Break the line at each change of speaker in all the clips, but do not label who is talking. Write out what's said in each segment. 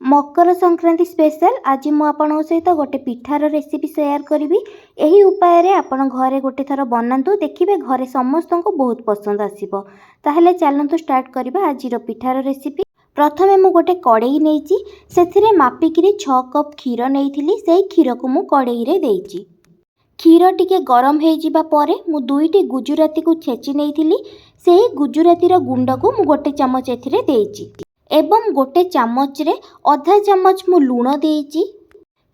Makar Sankranti special आज मुझे सहित गोटे पिठार रेसिपी शेयर करी। यही उपाय रे आपण घरे गोटे थर बनातु देखिए घरे समस्त को बहुत पसंद आसीबो। ताहले चलतु स्टार्ट करबा आज पिठार रेसिपी। प्रथमे मु गोटे कड़ई नहीं से मापिकी 6 कप क्षीर नहीं से क्षीर को मु कड़ई रे देइची। क्षीर टिके गरम हो जिबा परे मु दुईटी गुजुराती को छेची नहीं से गुजुराती गुंड को मु गोटे चामच एथिरे देइची एवं गोटे चामच रे अधा चामच मु लूण देइची।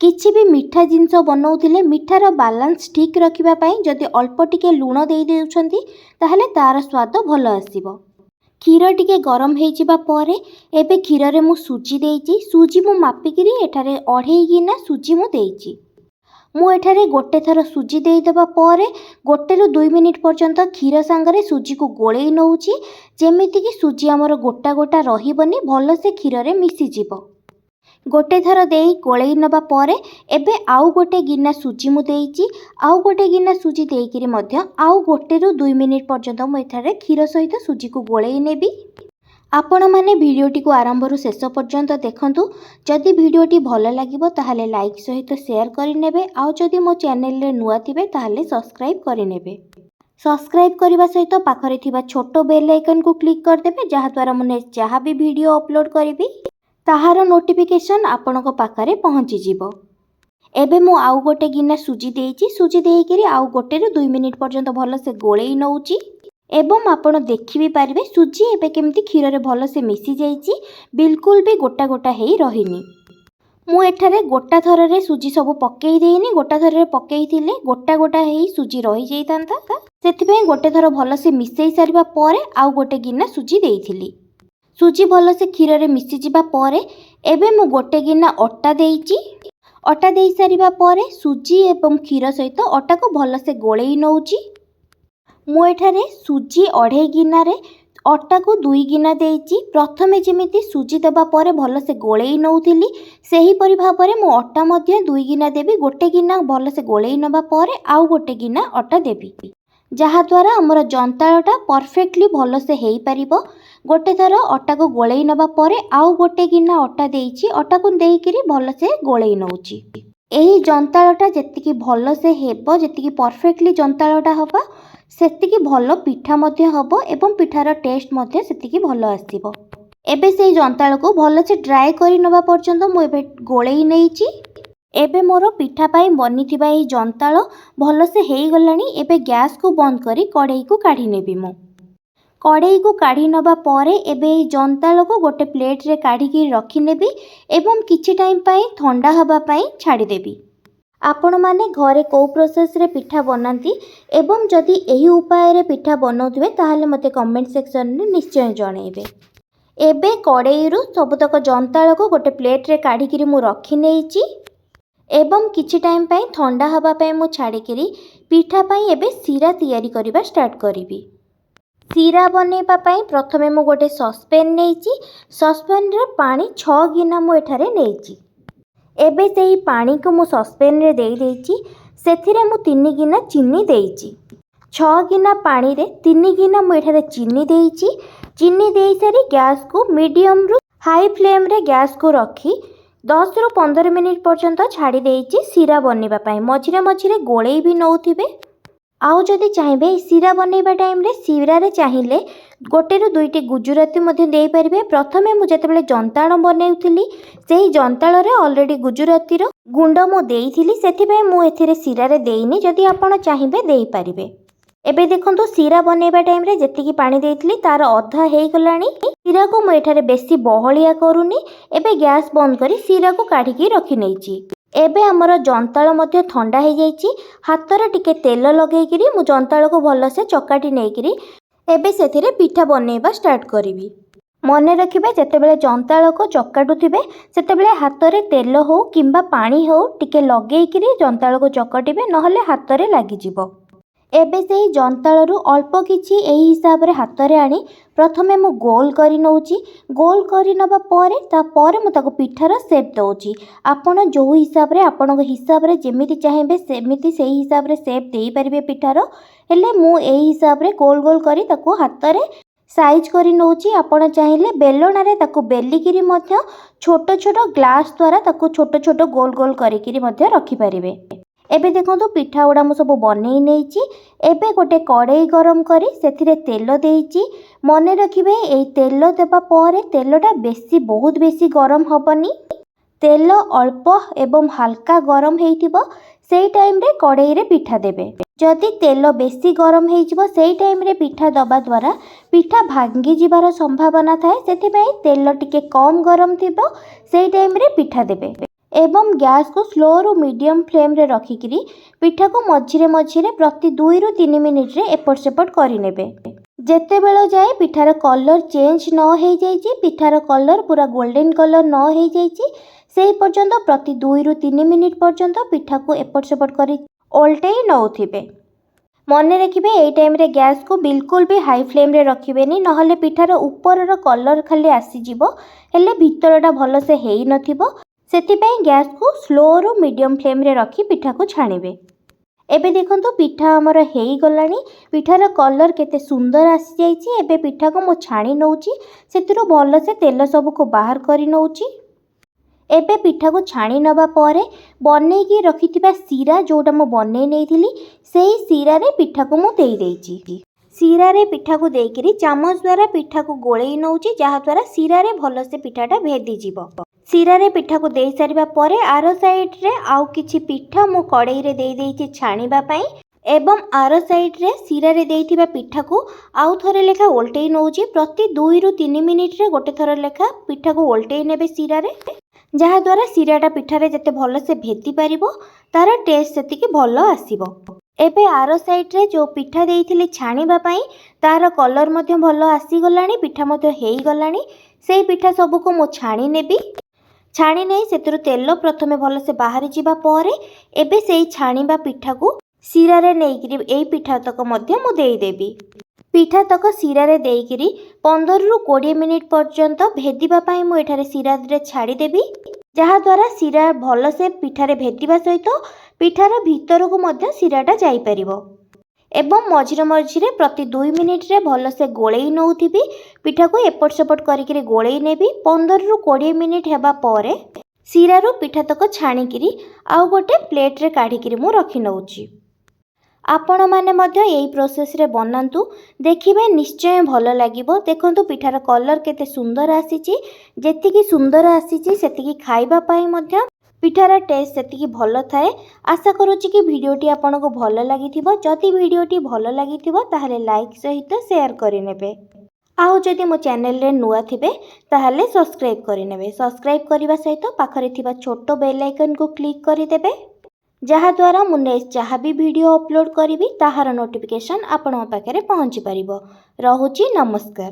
किछि भी मीठा जिनस बनाउथिले मीठार बालांस ठीक रखिबा पई जदि अल्प टिके लूण देइ देउछंती ताहले तार स्वाद भल आसीबो। क्षीर टिके गरम हो जिबा परे एबे क्षीर रे मु सुजी देइची। सुजी मु मापिकिरी एठारे 2.5 गिना सुजी मु देइची। मु एठारे गोटे थर सुजी दे देबा परे 1 ରୁ 2 मिनिट पर्यंत क्षीर सांगरे सुजी को गोळेई नउची जेमिति कि सुजी हमर गोटा गोटा रहिबनी भल से क्षीर रे मिसी जिवो। गोटे थर देई गोळेई नबा परे एबे आउ गोटे गिना सुजी मु देइची। आउ गोटे गिना सुजी देइकिरी मध्य आउ 1 ରୁ 2 मिनिट पर्यंत मु एठारे क्षीर सहित सुजी को गोळेई नेबी। आपण माने वीडियोटी को आरंभ रु शेष पर्यंत देखंतु। जदि वीडियोटी भल लागिबो ताहले लाइक सहित शेयर करि नेबे। आउ जदि मो चैनल रे नुआ थिबे ताहले सब्सक्राइब करि नेबे। सब्सक्राइब करबा सहित पाखरे थिबा छोटो बेल आइकन को क्लिक कर देबे जहा द्वारा मुने जहा भी वीडियो अपलोड करिबी ताहार नोटिफिकेशन आपनको पाखरे पहुंची जिवो। एबे मु आउ गोटे गिना सुजी देइची। सुजी देइकरी आउ 1 ରୁ 2 मिनिट पर्यंत भल से गोळेई नउची एवं आपण देखि भी पारिबे सुजी एबे केमती क्षीर रे भल से मिसी जाइची बिल्कुल भी गोटा गोटा हेई रहिनी। मु एठारे गोटा थर रे सुजी सब पकेई देइनी। गोटा थर रे पकेई थिले गोटा गोटा हेई सुजी रहि जाइतांता सेथिपे गोटे थर भल से मिसेई सारिबा परे आउ गोटे गिना सुजी देइथिली। सुजी भल से क्षीर रे मिसी जिबा परे एबे मु गोटे गिना अटा देइची। अटा देइ सारिबा परे सुजी एवं क्षीर सहित अटा को भल से गोळेई नउची। मु एठारे सुजी 2.5 गिना रे अटा को 2 गिना देइची। प्रथमे जेमिति सुजी देबा परे भल से गोळेई नउथिली सेही परि भाबरे मु अटा मध्ये 2 गिना देबी। गोटे गिना भल से गोळेई नबा परे आउ गोटे गिना अटा देबी जहा द्वारा हमर जंताळटा परफेक्टली भल से हेई परिबो। गोटे थर अटा को गोळेई नबा परे आउ गोटे गिना अटा देइची। अटा को देइकिरी भल से गोळेई नउची। एही जंताळटा जेतिकी भल से हेबो जेतिकी परफेक्टली जंताळटा हबा सेतिकी भल पिठा मध्ये हबो एवं पिठार टेस्ट मध्ये सेतिकी भल आसीबो। एबे सेही जंताळ को भल से ड्राई करि नबा पर्यंत मु एबे गोळेई नेइची। एबे मोर पिठा पाई बनिथिबा एही जंताळ भल से हेई गलानी। एबे गैस को बंद करी कढ़ाई को काढी नेबी। मु कढ़ाई को काढी नबा परे एबे एही जंताळ को गोटे प्लेट रे काढी के रखि नेबी एवं किछि टाइम पाई ठंडा हबा पाई छाडी देबी। आपण माने घरे को प्रोसेस रे पिठा बनाती एवं जदि एही उपाय रे पिठा बनाउथिबे ताहाले मते कमेंट सेक्शन रे निश्चय जणैबे। एबे कढ़ाई रु सबतक जंताळ को गोटे प्लेट रे काढी किरी मु रखि नेइची एवं किछि टाइम पाई ठंडा हबा पाई मु छाडी किरी पिठा पाई एबे सीरा तैयारी करिबा स्टार्ट करिबी। सीरा बनेबा पाई प्रथमे मु गोटे ससपेन नेइची। ससपेन रे पानी 6 गिना मु एठारे नेइची। एबे सेही पानी को मु ससपेन रे देई देइची। सेथिरे मु 3 गिना चीनी देइची। 6 गिना पानी रे 3 गिना मु एठारे चीनी देइची। चीनी देई सारी गैस को मीडियम रु हाई फ्लेम रे गैस को रखी 10 ରୁ 15 मिनिट पर्यंत छाड़ी देइची सीरा बनेबा पाई। मझिरे मझिरे गोळेई भी नउथिबे। आउ जदि चाहिबे सीरा बनेबा टाइम रे सीरा रे चाहिले 1 ରୁ 2टी गुजुराती मध्ये देई परिबे। प्रथमे मु जेतेबेले जंताळ बनेउथिली सेही जंताळ रे ऑलरेडी गुजुराती रो गुंड मु देइथिली सेथिबे मु एथिरे सीरा रे देइनी। जदि आपण चाहिबे देई परिबे। एबे देखंतु सीरा बनेबा टाइम रे जेतिकी पानी देइथिली तार अधा हेई गलानी। सीरा को मु एठारे बेसी बहलिया करूनी। एबे गैस बंद करी सीरा को काढी के रखि नेइची। एबे हमर जंताळ मध्ये ठंडा हे जाइची। हातरे टिके तेल लगेइकिरी मु जंताळ को भल से चकाटी नेइकिरी एबे सेथिरे पिठा बनेबा स्टार्ट करिवि। मने रखिबे जेतेबेले जंताळ को चकाटुथिबे सेतेबेले हातरे तेल हो किंबा पानी हो टिके लगेइकिरी जंताळ को चकटिबे नहले हातरे लागि जिवो। एबे सेही जंताळ रु अल्प किछि एही हिसाब रे हातरे आनी प्रथमे मु गोल करी नउची। गोल करी नबा परे ता परे मु ताको पिठार शेप दउची। आपण जो हिसाब रे आपण हिसाब रे जेमिति चाहिबे सेमिति सेही हिसाब रे शेप देई परिबे पिठार। हेले मु एही हिसाब रे गोल गोल करी ताको हातरे साइज करी नौची। आपण चाहिए बेलणारे ताकू बेलिकिरी मध्य छोट छोट ग्लास द्वारा ताकू छोट छोट गोल गोल करिकिरी मध्य रखी परिवे। एबे देखंतु पिठा गुड़ा मु सब बनै नेइची। एबे गोटे कड़ाई गरम करी सेथिरे तेल देइची। मने रखिबे एई तेल देबा परे तेलटा बेसी बहुत बेसी गरम हबनी। तेल अल्प एवं हल्का गरम हेइथिबो सेई टाइम रे कड़ाई रे पिठा देबे। जदि तेल बेसी गरम हेइजिबो सेई टाइम रे पिठा दबा द्वारा पिठा भांगी जिबार संभावना थाए। सेथिबे तेल टिके कम गरम थिबो सेई टाइम रे पिठा देबे एवं गैस को स्लो रु मीडियम फ्लेम रे रखिकिरी पिठा को मझिरे मझिरे प्रति 2 रु 3 मिनिट रे एपट सेपट करि नेबे। जेते बेल जाए पिठार कलर चेंज न हो जाइए, पिठार कलर पूरा गोल्डन कलर न हो जाइए से पर्यंत प्रति 2 रु 3 मिनिट पर्यंत पिठा को एपट सेपट करी ओल्टेई नौथिबे। मने रखिबे एई टाइम रे गैस को बिल्कुल भी हाई फ्लेम रे रखिबेनी, नहले पिठार ऊपर कलर खाली आसी जिवो हेले भितरटा भल से हेई नथिबो। सेथिपई गैस को स्लो रु मीडियम फ्लेम रे रखी पिठा को छाणिबे। एबे देखंतु पिठा हमर हेई गलानी। पिठार कलर केते सुंदर आसी जाइछि। एबे पिठा को मो छाणी नौची, सेतिरो भल से तेल सब को बाहर करी नौची। एबे पिठा को छाणी नबा परे बनेकी रखिथिबा सीरा जोटा मो बनै नेइथिली सेई सीरा रे पिठा को मो देई देइछि। सीरा रे पिठा को देइकिरी चामच द्वारा पिठा को गोळेई नौची, जहा द्वारा सीरा रे भल से पिठाटा भेदी जिवो। सीरा रे पिठा को देई सारिबा परे आरो साइड रे आउ किछि पिठा मो कड़ाई रे देई देइछि छाणीबा पई एवं आरो साइड रे सीरा रे देइथिबा पिठा को आउ थरे लेखा ओल्टेई नौची। प्रति 2 रु 3 मिनिट रे गोटे थर लेखा पिठा को ओल्टेई नेबे सीरा रे, जहा द्वारा सीराटा पिठारे जते भल से भेदी पारिबो तार टेस्ट सेतिकी भल आसीबो। एबे आरो साइड रे जो पिठा देइथिले छाणीबा पई तार कलर मध्य भल आसी गलानी, पिठा मध्य हेई गलानी। सेई पिठा सब को मो छाणी नेबी। छाणी नै सेतिरो तेल प्रथमे भल से बाहरी जिबा परे एबे सेई छाणीबा पिठा को सीरा रे नेइकिरी एई पिठा तक मध्य मु देई देबी। पिठा तक सीरा रे देइकिरी 15 रु 20 मिनिट पर्यंत भेदिबा पई मु एठारे सीरा रे छाड़ी देबी, जहा द्वारा सीरा भल से पिठारे भेदिबा सहित पिठार भीतर को मध्य सीराटा जाई परिबो। एवं मझिरे मझिरे प्रति 2 मिनिट रे भल से गोळेई नौथिबी। पिठा को एपट सेपट करिकिरी गोळेई नेबी। 15 रु 20 मिनिट हेबा परे सीरा रु पिठा तक छाणीकिरी आउ गोटे प्लेट रे काढिकिरी मु रखि नौची। आपण माने मध्य एई प्रोसेस रे बनांतु, देखिबे निश्चय भल लागिबो। देखंतु पिठार कलर केते सुंदर आसीची। जेतिकी सुंदर आसीची सेतिकी खाइबा पई मध्य पिठार टेस्ट सेतिकी भल थाए। आशा करूची कि वीडियोटी आपनको भल लागिथिबो। जदि वीडियोटी भल लागिथिबो ताहले लाइक सहित शेयर करि नेबे। आउ जदि मो चैनल रे नुआ थिबे ताहले सब्सक्राइब करि नेबे। सब्सक्राइब करिबा सहित पाखरे थिबा छोट बेल आइकन को क्लिक करि देबे, जहा द्वारा मु नेक्स्ट जहा भी वीडियो अपलोड करिवि ताहार नोटिफिकेशन आपन पाखरे पहुंची परिबो। रहुची नमस्कार।